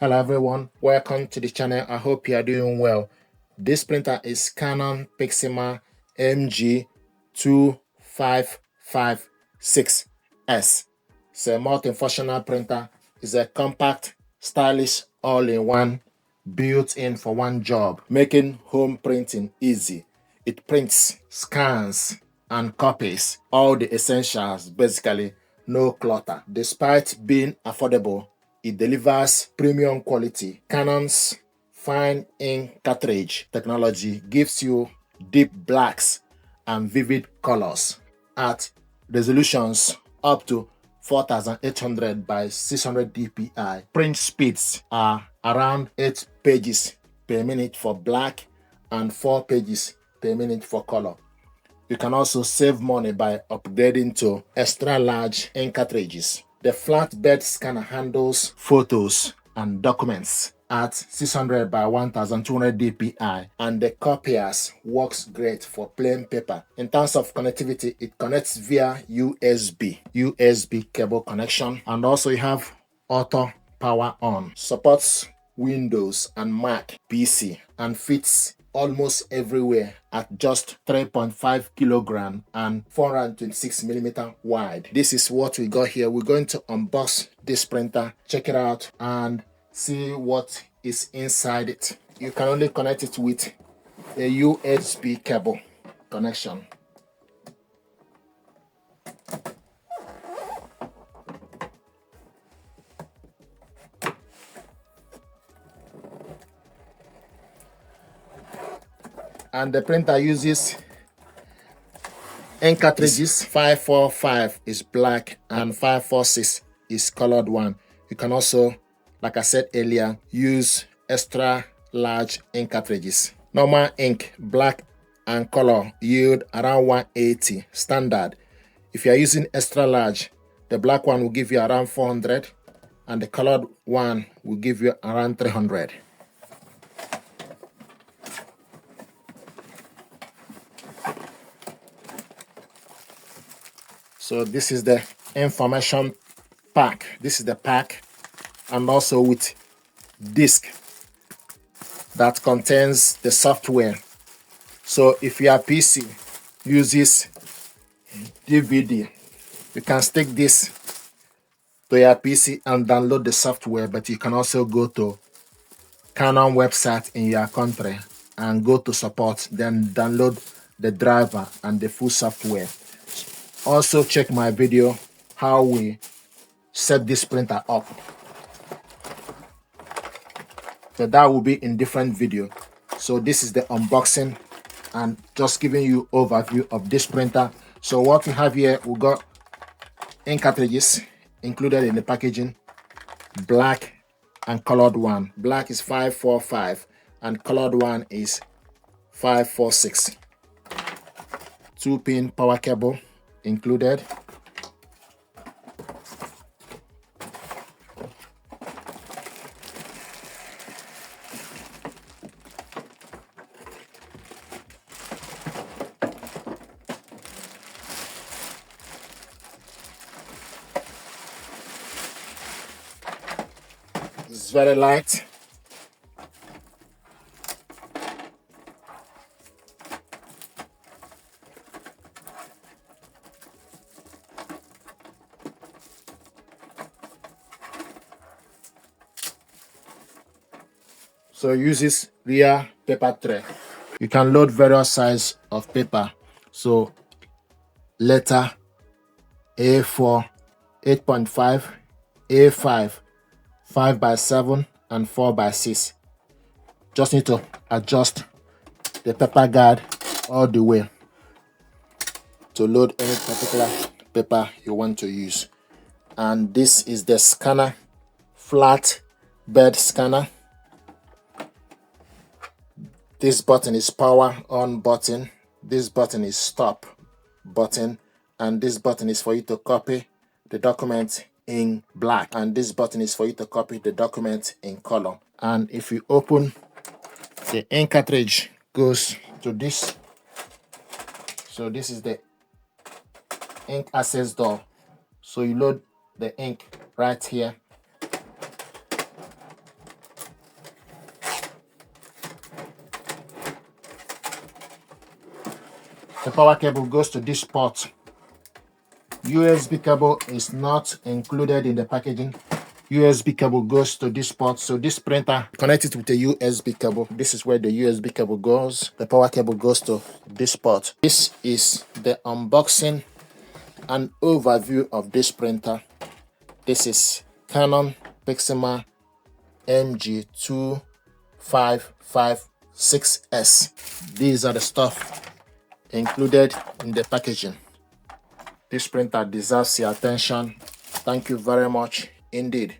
Hello everyone, welcome to the channel. I hope you are doing well. This printer is Canon Pixma MG2556S. It's a multifunctional printer. It's a compact, stylish, all-in-one, built-in for one job, making home printing easy. It prints, scans, and copies all the essentials, basically no clutter. Despite being affordable, it delivers premium quality. Canon's fine ink cartridge technology gives you deep blacks and vivid colors at resolutions up to 4800 by 600 dpi. Print speeds are around 8 pages per minute for black and 4 pages per minute for color. You can also save money by upgrading to extra large ink cartridges. The flatbed scanner handles photos and documents at 600 by 1200 dpi, and the copiers works great for plain paper. In terms of connectivity, it connects via USB cable connection, and also you have auto power on. Supports Windows and Mac PC and fits almost everywhere at just 3.5 kilogram and 426 millimeter wide. This is what we got here. We're going to unbox this printer, check it out, and see what is inside it. You can only connect it with a USB cable connection. And the printer uses ink cartridges. 545 is black and 546 is colored one. You can also, like I said earlier, use extra large ink cartridges. Normal ink, black and color, yield around 180 standard. If you are using extra large, the black one will give you around 400 and the colored one will give you around 300. So this is the information pack. This is the pack, and also with disc that contains the software. So if your PC uses DVD, you can stick this to your PC and download the software, but you can also go to Canon website in your country and go to support, then download the driver and the full software. Also check my video how we set this printer up, but that will be in different video. So this is the unboxing and just giving you overview of this printer. So what we have here, we got ink cartridges included in the packaging, black and colored one. Black is 545 and colored one is 546. 2-pin power cable included. It's very light. So it uses rear paper tray. You can load various size of paper. So letter A4, 8.5, A5, 5x7 and 4x6. Just need to adjust the paper guard all the way to load any particular paper you want to use. And this is the scanner, flat bed scanner. This button is power on button, this button is stop button, and this button is for you to copy the document in black, and this button is for you to copy the document in color. And if you open, the ink cartridge goes to this. So this is the ink access door. So you load the ink right here. The power cable goes to this port. USB cable is not included in the packaging. USB cable goes to this port. So this printer, connect it with a USB cable. This is where the USB cable goes. The power cable goes to this port. This is the unboxing and overview of this printer. This is Canon Pixma MG2556. These are the stuff included in the packaging. This printer deserves your attention. Thank you very much indeed.